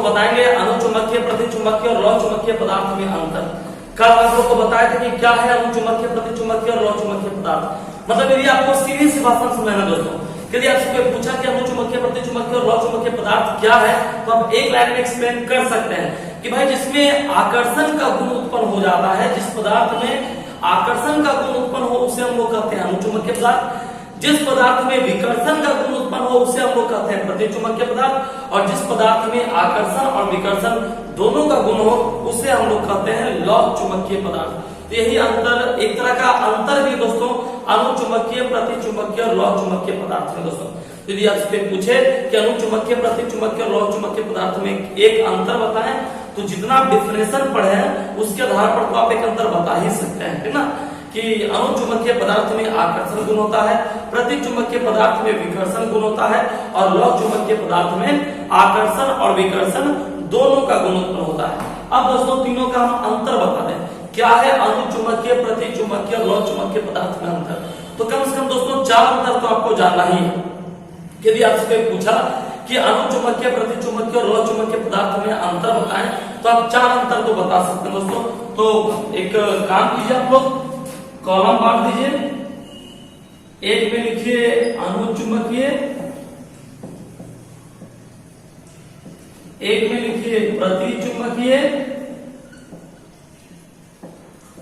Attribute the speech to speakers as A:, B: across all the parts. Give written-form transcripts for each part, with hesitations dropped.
A: आपको बताएंगे अनुचुंबकीय, प्रतिचुंबकीय और लौह चुंबकीय पदार्थ में अंतर। कल आप लोग को बताया था कि क्या है अनुचुंबकीय, प्रतिचुंबकीय और लौह चुंबकीय पदार्थ। मतलब यदि आपको सीधी सी भाषा सुनना है दोस्तों, यदि आपसे कोई पूछा कि अनुचुंबकीय, प्रतिचुंबकीय और लौह चुंबकीय पदार्थ क्या है, तो आप एक लाइन में एक्सप्लेन कर सकते हैं कि भाई जिसमें आकर्षण का गुण उत्पन्न हो जाता है, जिस पदार्थ में आकर्षण का गुण उत्पन्न हो उसे हम लोग कहते हैं अनुचुंबकीय पदार्थ। जिस पदार्थ में विकर्षण का गुण उत्पन्न हो उसे हम लोग कहते हैं प्रतिचुंबकीय पदार्थ। और जिस पदार्थ में आकर्षण और विकर्षण दोनों का गुण हो उसे हम लोग कहते हैं लौह चुंबकीय पदार्थ। तो यही अंतर, एक तरह का अंतर भी दोस्तों अनुचुंबकीय, प्रतिचुंबकीय और लौह चुंबकीय पदार्थ में दोस्तों। यदि आपसे पूछे कि अनुचुंबकीय, प्रतिचुंबकीय और लौह चुंबकीय पदार्थ में एक अंतर बताएं, तो जितना आप डिफरेंशिएशन पढ़े हैं उसके आधार पर तो आप एक अंतर बता ही सकते हैं, है ना, कि अनुचुंबकीय पदार्थ में आकर्षण गुण होता है, प्रतिचुंबकीय पदार्थ में विकर्षण गुण होता है और लौह चुंबकीय पदार्थ में आकर्षण और विकर्षण दोनों का गुण उत्पन्न होता है। अब दोस्तों तीनों का हम अंतर बता दें, क्या है अनुचुंबकीय, प्रतिचुंबकीय और लौह चुंबकीय पदार्थ में अंतर। तो कम से कम दोस्तों 4 अंतर तो आपको जानना ही है। यदि आपसे कोई पूछा कि अनुचुंबकीय, प्रतिचुंबकीय और लौह चुंबकीय पदार्थ में अंतर बताएं, तो आप 4 अंतर तो बता सकते हैं दोस्तों। तो एक काम कीजिए, आप लोग कॉलम बांट दीजिए, एक में लिखिए अनुचुंबकीय, एक में लिखिए प्रतिचुंबकीय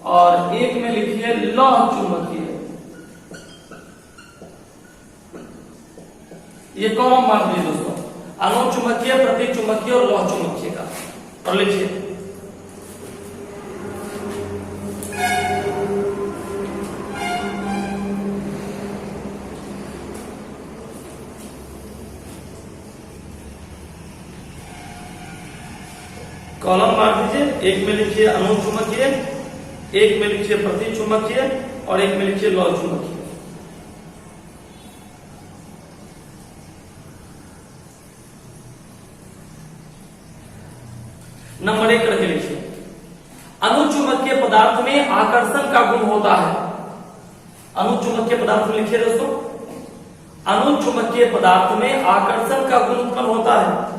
A: और एक में लिखिए लौह चुंबकीय। ये कॉलम बांट दीजिए दोस्तों, अनुचुंबकीय, प्रतिचुंबकीय और लौह चुंबकीय का, और लिखिए कॉलम बांट दीजिए, एक में लिखिए अनुचुंबकीय, एक में लिखिए प्रतिचुंबकीय और एक में लिखिए लौह चुंबकीय। नंबर 1 करके लिखिए, अनुचुंबकीय पदार्थ में आकर्षण का गुण होता है। अनुचुंबकीय पदार्थ में लिखिए दोस्तों, अनुचुंबकीय पदार्थ में आकर्षण का गुण उत्पन्न होता है।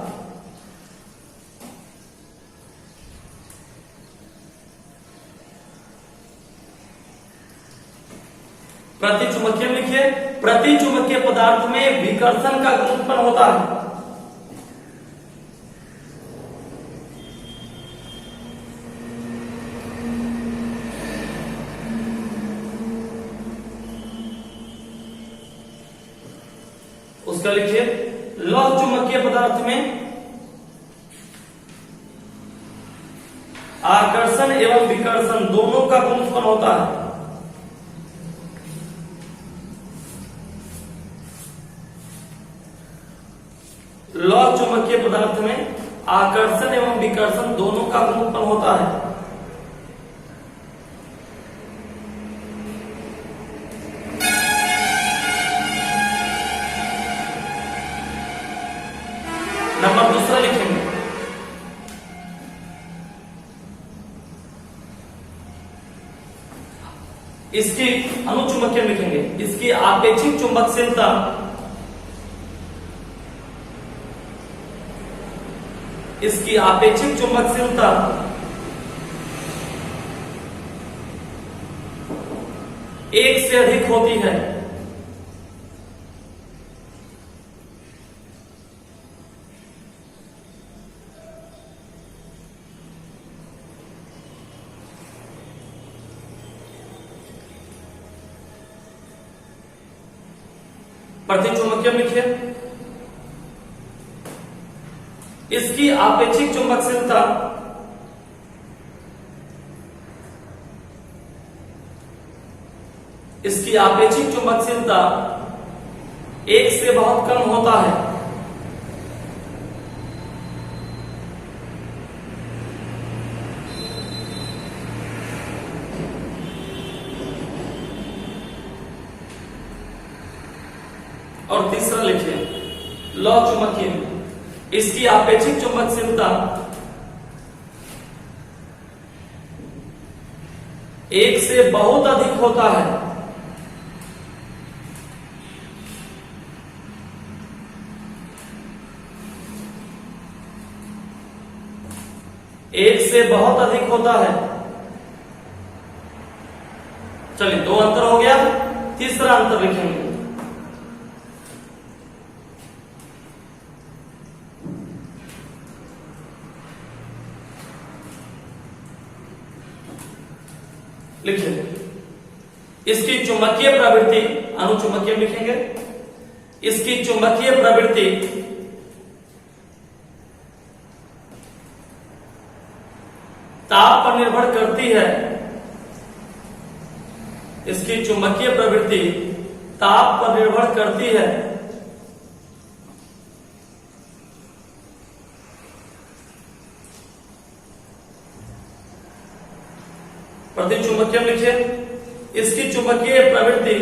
A: प्रतिचुंबकीय में लिखिए, प्रतिचुंबकीय पदार्थ में विकर्षण का गुण उत्पन्न होता है। उसका लिखिए लौह चुंबकीय पदार्थ में आकर्षण एवं विकर्षण दोनों का गुण उत्पन्न होता है। लौह चुंबकीय पदार्थ में आकर्षण एवं विकर्षण दोनों का गुण उत्पन्न होता है। नंबर 2 लिखेंगे, इसकी अनुचुंबकीय लिखेंगे, इसकी आपेक्षिक चुंबकशीलता इसकी आपेक्षिक चुंबकशीलता 1 से अधिक होती है। प्रतिचुंबकीय लिखिए, इसकी आपेक्षिक चुंबकशीलता इसकी आपेक्षिक चुंबकशीलता 1 से बहुत कम होता है। और तीसरा लिखिए लौह चुंबकीय, इसकी आपेक्षिक चुंबकशीलता 1 से बहुत अधिक होता है। एक से बहुत अधिक होता है। चलिए, दो अंतर हो गया, तीसरा अंतर लिखेंगे। लिखिए, इसकी चुंबकीय प्रवृत्ति, अनुचुंबकीय लिखेंगे, इसकी चुंबकीय प्रवृत्ति ताप पर निर्भर करती है। इसकी चुंबकीय प्रवृत्ति ताप पर निर्भर करती है। प्रतिचुंबकीय लिखिए, इसकी चुंबकीय प्रवृत्ति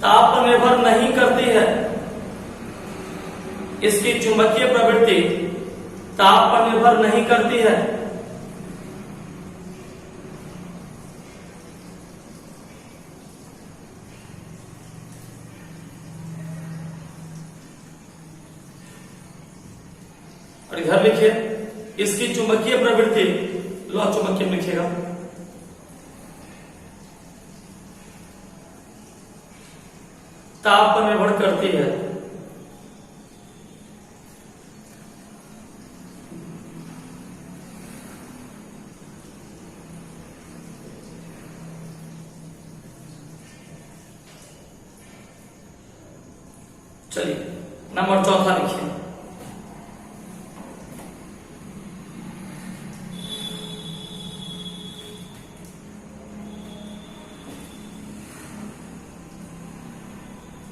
A: ताप पर निर्भर नहीं करती है। इसकी चुंबकीय प्रवृत्ति ताप पर निर्भर नहीं करती है। और इधर लिखिए, इसकी चुंबकीय प्रवृत्ति, लो चुंबकीय लिखिएगा, ताप पर निर्भर करती है। चलिए, नंबर चौथा लिखिए।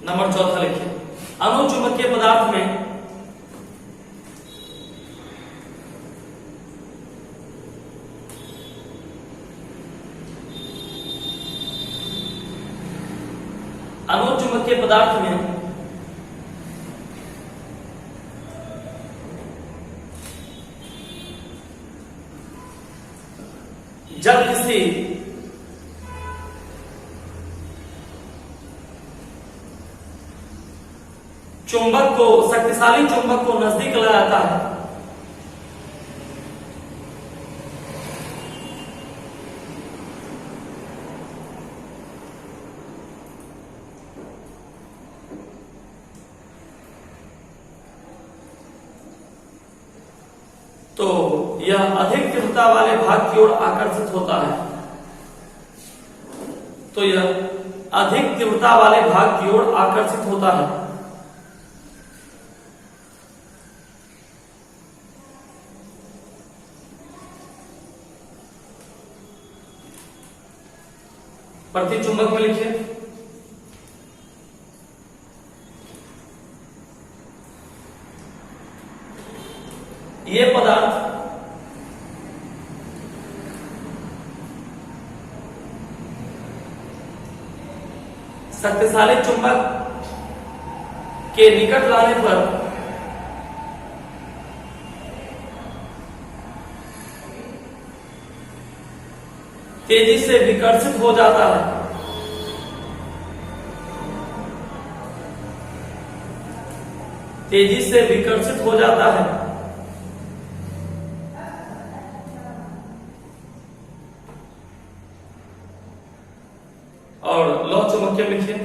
A: नंबर चौथा लिखिए, अनुचुंबकीय पदार्थ में अनुचुंबकीय पदार्थ में जब किसी चुंबक को, शक्तिशाली चुंबक को नजदीक लाया जाता है, तो यह अधिक तीव्रता वाले भाग की ओर आकर्षित होता है। तो यह अधिक तीव्रता वाले भाग की ओर आकर्षित होता है। प्रतिचुंबक में लिखिए, ये पदार्थ शक्तिशाली चुंबक के निकट लाने पर तेजी से विकर्षित हो जाता है। तेजी से विकर्षित हो जाता है। और लौह चुंबकीय लिखिए,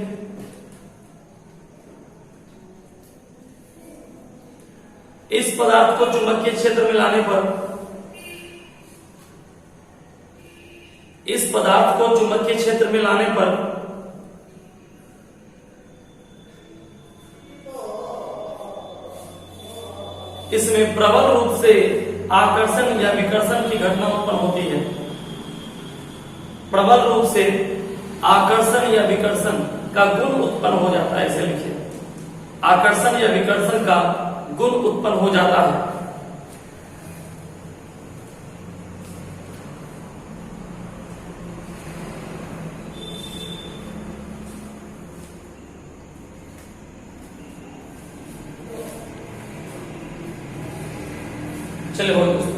A: इस पदार्थ को चुंबकीय क्षेत्र में लाने पर, इस पदार्थ को चुंबकीय क्षेत्र में लाने पर इसमें प्रबल रूप से आकर्षण या विकर्षण की घटना उत्पन्न होती है। प्रबल रूप से आकर्षण या विकर्षण का गुण उत्पन्न हो जाता है। ऐसे लिखिए, आकर्षण या विकर्षण का गुण उत्पन्न हो जाता है। चलिए बहुत दोस्तों,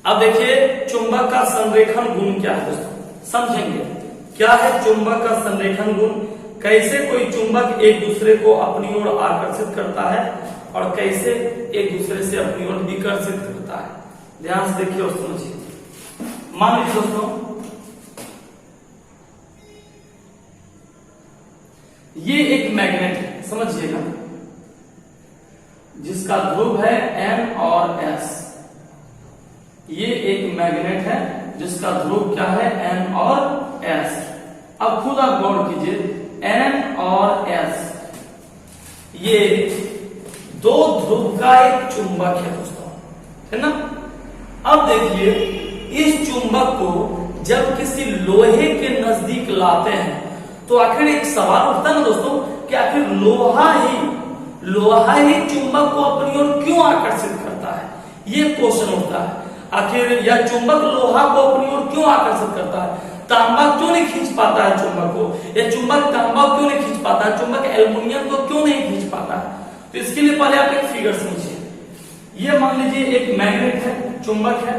A: अब देखिए चुंबक का संरेखण गुण क्या है दोस्तों, समझेंगे। क्या है चुंबक का संरेखन गुण, कैसे कोई चुंबक एक दूसरे को अपनी ओर आकर्षित करता है और कैसे एक दूसरे से अपनी ओर विकर्षित करता है। ध्यान से देखिए और समझिए। मान लीजिए दोस्तों ये एक मैग्नेट है, समझिएगा, जिसका ध्रुव है N और S। ये एक मैग्नेट है जिसका ध्रुव क्या है N और S। अब खुद आप गौर कीजिए N और S ये दो ध्रुव का एक चुंबक है दोस्तों, है ना। अब देखिए इस चुंबक को जब किसी लोहे के नजदीक लाते हैं तो आखिर एक सवाल उठता है ना दोस्तों कि आखिर लोहा ही चुंबक को अपनी ओर क्यों आकर्षित करता है, ये क्वेश्चन उठता है। आखिर यह चुंबक लोहा को अपनी ओर क्यों आकर्षित करता है, तांबा क्यों नहीं खींच पाता है चुंबक को, या चुंबक तांबा क्यों नहीं खींच पाता है, चुंबक एल्युमिनियम को क्यों नहीं खींच पाता है। तो इसके लिए पहले आप एक फिगर समझिए। ये मान लीजिए एक मैग्नेट है, चुंबक है,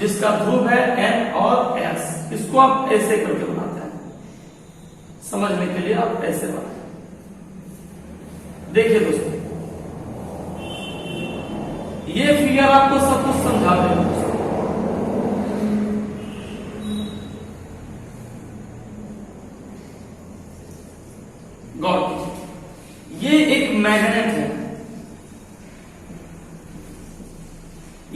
A: जिसका ध्रुव है N और S। इसको आप ऐसे करके बनाते हैं, समझने के लिए आप ऐसे बनाते। देखिए दोस्तों ये फिगर आपको सब कुछ समझा देगा। गौर कीजिए, ये एक मैग्नेट है,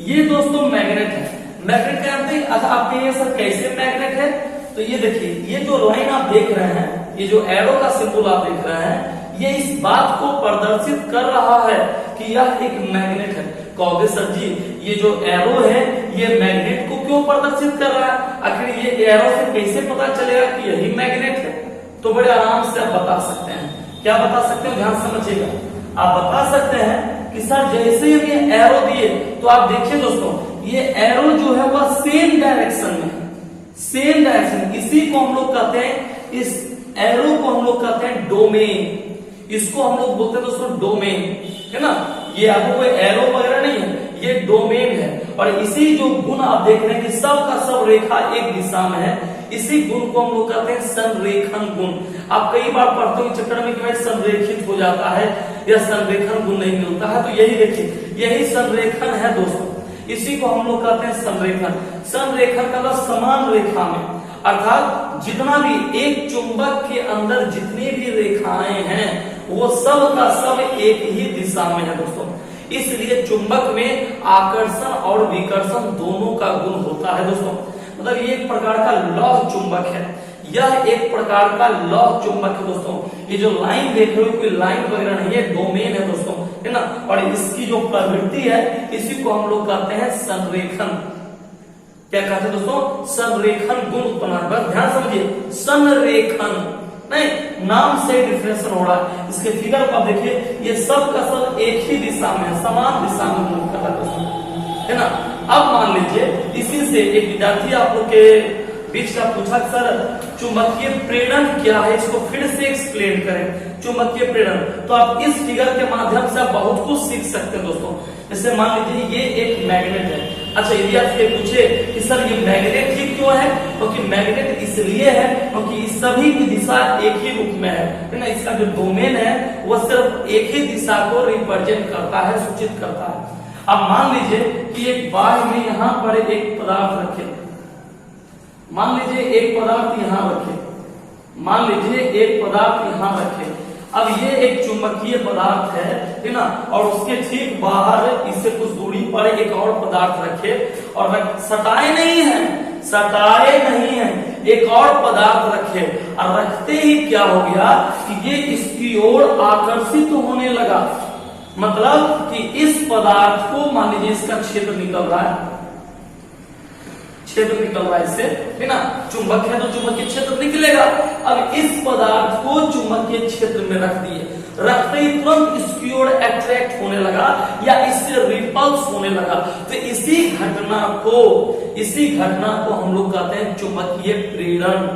A: ये दोस्तों मैग्नेट है। मैग्नेट जानते हैं आप ये सर कैसे मैग्नेट है, तो ये देखिए ये जो लाइन आप देख रहे हैं, ये जो एरो का सिंबल आप देख रहे हैं, ये इस बात को प्रदर्शित कर रहा है कि यह एक मैग्नेट है। कहोगे सर जी ये जो एरो है ये मैग्नेट को क्यों प्रदर्शित कर रहा है, आखिर ये एरो से कैसे पता चलेगा कि यही मैग्नेट है। तो बड़े आराम से आप बता सकते हैं। क्या बता सकते हो, ध्यान समझिएगा। आप बता सकते हैं कि सर जैसे हम ये एरो दिए तो आप देखिए दोस्तों ये एरो जो है वह सेम डायरेक्शन में, सेम डायरेक्शन, इसी को हम लोग कहते हैं, इस एरो को हम लोग कहते हैं डोमेन। इसको हम लोग बोलते हैं दोस्तों डोमेन, है ना। ये आपको कोई एरो वगैरह नहीं है, ये डोमेन है। और इसी जो गुण आप देख रहे हैं कि सब का सब रेखा एक दिशा में है, इसी गुण को हम लोग कहते हैं संरेखन गुण। आप कई बार पढ़ते हो चक्कर में कि भाई संरेखित हो जाता है या संरेखन गुण नहीं मिलता है, तो यही देखिए यही संरेखन है दोस्तों, इसी को हम लोग कहते हैं संरेखन। संरेखन का मतलब समान रेखा में, अर्थात जितना भी एक चुंबक के अंदर जितनी भी रेखाएं हैं वो सब का सब एक ही दिशा में है दोस्तों। इसलिए चुंबक में आकर्षण और विकर्षण दोनों का गुण होता है दोस्तों। मतलब ये एक प्रकार का लौह चुंबक है, यह एक प्रकार का लौह चुंबक है दोस्तों। ये जो लाइन देख रहे हो कोई लाइन वगैरह नहीं है, डोमेन है दोस्तों, है ना। और इसकी जो प्रवृत्ति है इसी को हम लोग कहते हैं संरेखन। क्या कहते हैं दोस्तों, संरेखन गुण उत्पन्न। बस ध्यान समझिए, संरेखन नहीं, नाम से डिफरेंशिएशन हो रहा है। इसके फिगर को आप देखिए, ये सब का सब एक ही दिशा में, समान दिशा में मूव कर रहा है ना। अब मान लीजिए इसी से एक विद्यार्थी आप लोग के बीच का पूछा सर चुंबकीय प्रेरण क्या है, इसको फिर से एक्सप्लेन करें चुंबकीय प्रेरण। तो आप इस फिगर के माध्यम से आप बहुत कुछ सीख सकते हैं दोस्तों। जैसे मान लीजिए ये एक मैग्नेट है। अच्छा यदि आपसे पूछे कि सर ये मैग्नेट ही क्यों है, क्योंकि मैग्नेट इसलिए है क्योंकि इस सभी की दिशा एक ही रूप में है ना। इसका जो डोमेन है वह सिर्फ एक ही दिशा को रिप्रेजेंट करता है, सूचित करता है। अब मान लीजिए कि एक बार में यहाँ पर एक पदार्थ रखे, मान लीजिए एक पदार्थ यहाँ रखे, मान लीजिए एक पदार्थ यहाँ रखे। अब ये एक चुंबकीय पदार्थ है ना, और उसके ठीक बाहर इससे कुछ दूरी पर एक और पदार्थ रखे और सटाए नहीं है, सटाए नहीं है, एक और पदार्थ रखे और रखते ही क्या हो गया कि ये इसकी ओर आकर्षित होने लगा। मतलब कि इस पदार्थ को मान लीजिए इसका क्षेत्र निकल रहा है, क्षेत्र निकल रहा है इससे, है ना। चुंबक है तो चुंबकीय क्षेत्र निकलेगा। अब इस पदार्थ को चुंबकीय क्षेत्र में रख दिए, रखते ही तुरंत इसकी ओर अट्रैक्ट होने लगा या इससे रिपल्स होने लगा। तो इसी घटना को हम लोग कहते हैं चुंबकीय प्रेरण।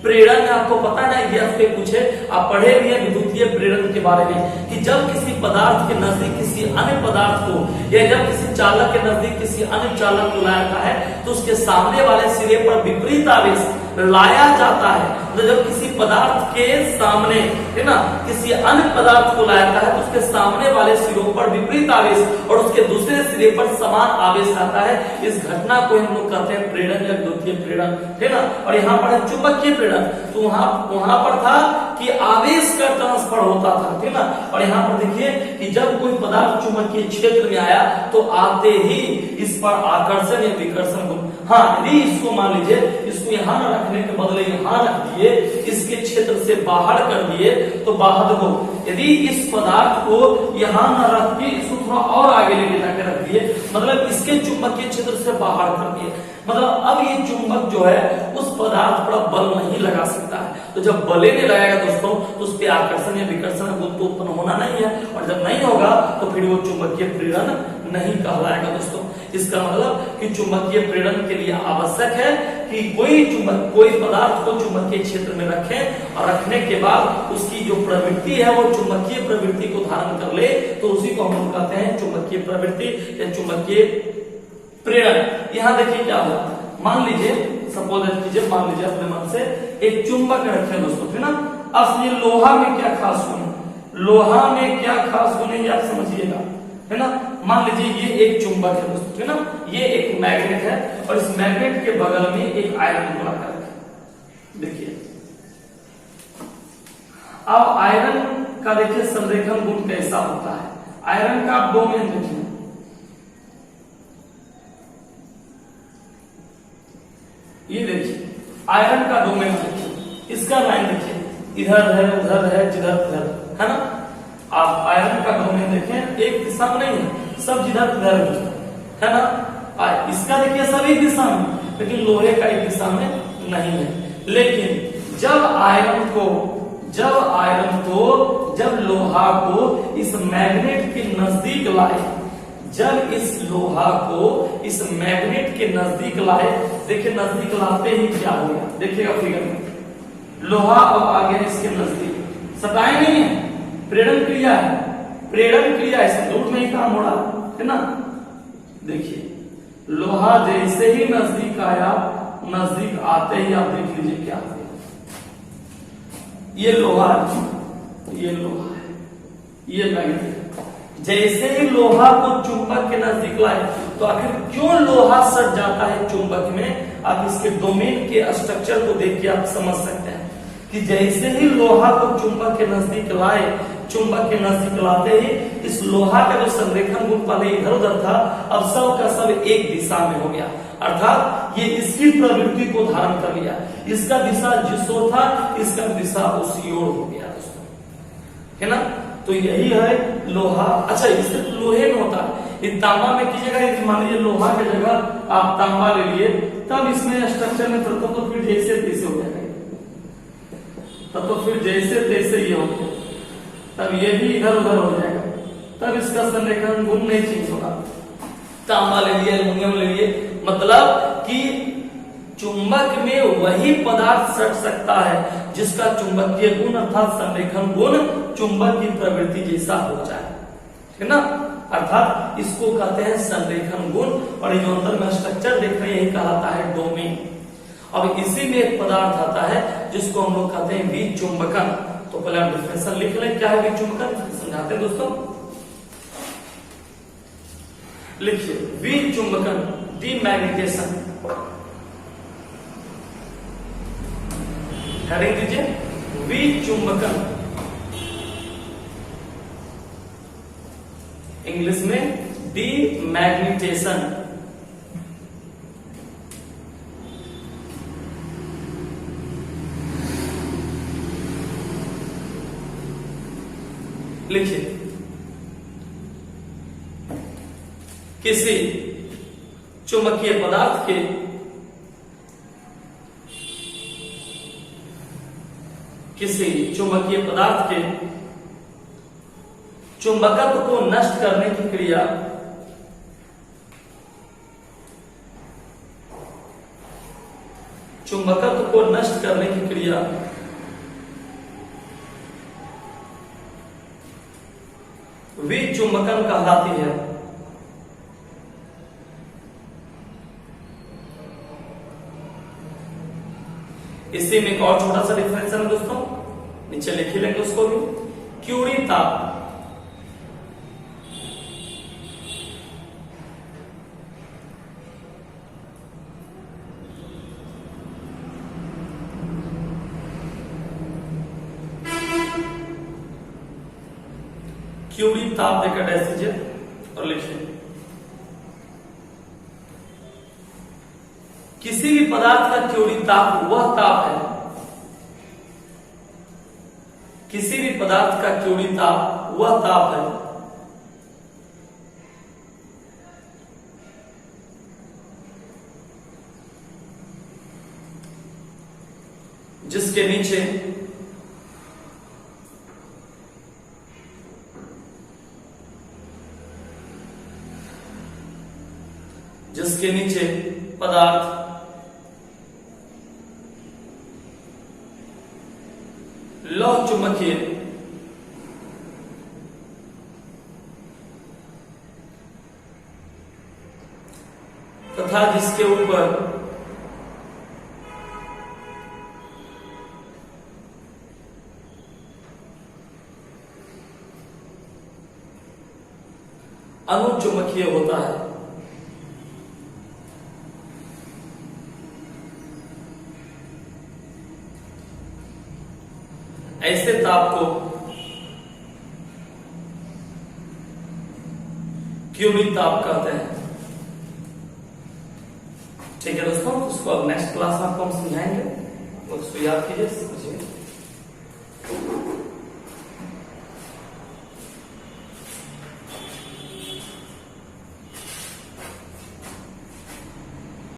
A: प्रेरण में आपको पता है ना, ये आपसे पूछे, आप पढ़े भी हैं विद्युतीय प्रेरण के बारे में कि जब किसी पदार्थ के नजदीक किसी अन्य पदार्थ को या जब किसी चालक के नजदीक किसी अन्य चालक को लाया है तो उसके सामने वाले सिरे पर विपरीत आवेश लाया जाता है, तो जब किसी पदार्थ के सामने, है ना, किसी अन्य पदार्थ को लाया जाता है तो उसके सामने वाले सिरों पर विपरीत आवेश और उसके दूसरे सिरे पर समान आवेश आता है, इस घटना को हम लोग कहते हैं प्रेरण या द्वितीय प्रेरण, है ना। और यहाँ पर है चुंबकीय प्रेरण, तो वहां पर था कि आवेश का ट्रांसफर होता था, है ना। और यहाँ पर देखिए कि जब कोई पदार्थ चुंबकीय क्षेत्र में आया तो आते ही इस पर आकर्षण या विकर्षण गुण, हाँ यदि इसको मान लीजिए, इसको यहाँ न रखने के बदले यहाँ रख दिए, इसके क्षेत्र से बाहर कर दिए तो बाहर देखो, यदि इस पदार्थ को यहाँ न रख के इसको थोड़ा और आगे लेके जाकर रख दिए, मतलब इसके चुंबकीय क्षेत्र से बाहर कर दिए, मतलब अब ये चुंबक जो है उस पदार्थ पर बल नहीं लगा सकता है। तो जब बल नहीं लगाएगा दोस्तों तो उस पर आकर्षण या विकर्षण गुण तो उत्पन्न होना नहीं है, और जब नहीं होगा तो फिर वो चुंबकीय प्रेरण नहीं कहलाएगा दोस्तों। इसका मतलब कि चुंबकीय प्रेरण के लिए आवश्यक है कि कोई पदार्थ को चुंबकीय क्षेत्र में रखें और रखने के बाद उसकी जो प्रवृत्ति है वो चुंबकीय प्रवृत्ति को धारण कर ले, तो उसी को हम कहते हैं चुंबकीय प्रवृत्ति या चुंबकीय प्रेरण। यहाँ देखिए क्या हुआ, मान लीजिए सपोज कीजिए, मान लीजिए अपने मन से एक चुंबक रखे दोस्तों, है ना। अब ये लोहा में क्या खास गुण है, लोहा में क्या खास गुण है ये आप समझिएगा, है ना। मान लीजिए ये एक चुंबक है दोस्तों, है ना, ये एक मैग्नेट है और इस मैग्नेट के बगल में एक आयरन को रखा है। देखिए अब आयरन का देखिए संरेखन गुण कैसा होता है, आयरन का आप डोमेन देखिए, ये देखिए आयरन का डोमेन देखिए, इसका लाइन देखिए, इधर है उधर है जिधर उधर, है ना। आप आयरन का डोमेन देखें एक दिशा में नहीं है, सब जिधर उधर है ना। इसका देखिए सब एक दिशा में, लेकिन लोहे का एक दिशा में नहीं है। लेकिन जब लोहा को इस मैग्नेट के नजदीक लाए, जब इस लोहा को इस मैग्नेट के नजदीक लाए, देखिए नजदीक लाते ही क्या हो गया, देखिएगा फिगर में, लोहा अब आ गया इसके नजदीक, सताए नहीं है, प्रेरण क्रिया है, प्रेरण क्रिया ऐसे दूर नहीं काम हो रहा है ना। देखिए लोहा जैसे ही नजदीक आया, नजदीक आते ही आप देख लीजिए क्या हो गया, ये लोहा है, ये लोहा है, ये मैग्नेट। जैसे ही लोहा को चुंबक के नजदीक लाए तो आखिर क्यों लोहा सट जाता है चुंबक में, आप इसके डोमेन के स्ट्रक्चर को देख के आप समझ सकते हैं कि जैसे ही लोहा को चुंबक के नजदीक लाए, चुंबक के नजदीक लाते ही इस लोहा का जो संरेखन गुण पहले इधर उधर था अब सब का सब एक दिशा में हो गया, अर्थात ये इसकी प्रवृत्ति को धारण कर लिया, इसका दिशा जिस ओर था इसका दिशा उसी ओर हो गया दोस्तों, है ना। तो यही है लोहा। अच्छा इससे लोहे में होता है, तांबा में कीजिएगा, मान लीजिए लोहा की जगह आप तांबा ले लिए, तब इसमें स्ट्रक्चर में तो फिर जैसे तैसे हो जाएगा, तब तो फिर जैसे तैसे ये हो गया, तब ये भी इधर उधर हो जाएगा, तब इसका संरेखन गुण नहीं चेंज होगा। तांबा ले लिए, एल्युमिनियम ले लिए, मतलब कि चुंबक में वही पदार्थ सट सकता है जिसका चुंबकीय गुण अर्थात संरेखन गुण चुंबक की प्रवृत्ति जैसा हो जाए, है ना। अर्थात इसको कहते हैं संरेखन गुण, और जो अंदर में स्ट्रक्चर देख रहे हैं यही कहलाता है डोमेन। अब इसी में एक पदार्थ आता है जिसको हम लोग कहते हैं विचुंबकन। तो पहले आप डिफिनेशन लिख लें, क्या है विचुंबकन, समझाते हैं दोस्तों। लिखिए विचुंबकन, डीमैग्नेटाइजेशन, हेडिंग दीजिए विचुंबकन, इंग्लिश में डीमैग्नेटाइजेशन। लिखिए किसी चुंबकीय पदार्थ के चुंबकत्व को नष्ट करने की क्रिया विचुंबकन कहलाती है। इसी में एक और छोटा सा डिफरेंस है ना दोस्तों, नीचे लिख ही लेंगे उसको भी। क्यूरी ताप क्यूरी ताप देकर डैश दीजिए और लिखिए किसी भी पदार्थ का क्यूरी ताप वह ताप है, किसी भी पदार्थ का क्यूरी ताप वह ताप है जिसके नीचे पदार्थ लौह चुंबकीय तथा जिसके ऊपर अनुचुंबकीय होता है। ऐसे ताप को क्यूरी ताप कहते हैं। ठीक है दोस्तों, उसको अब नेक्स्ट क्लास में आपको हम समझाएंगे, उसको याद कीजिए।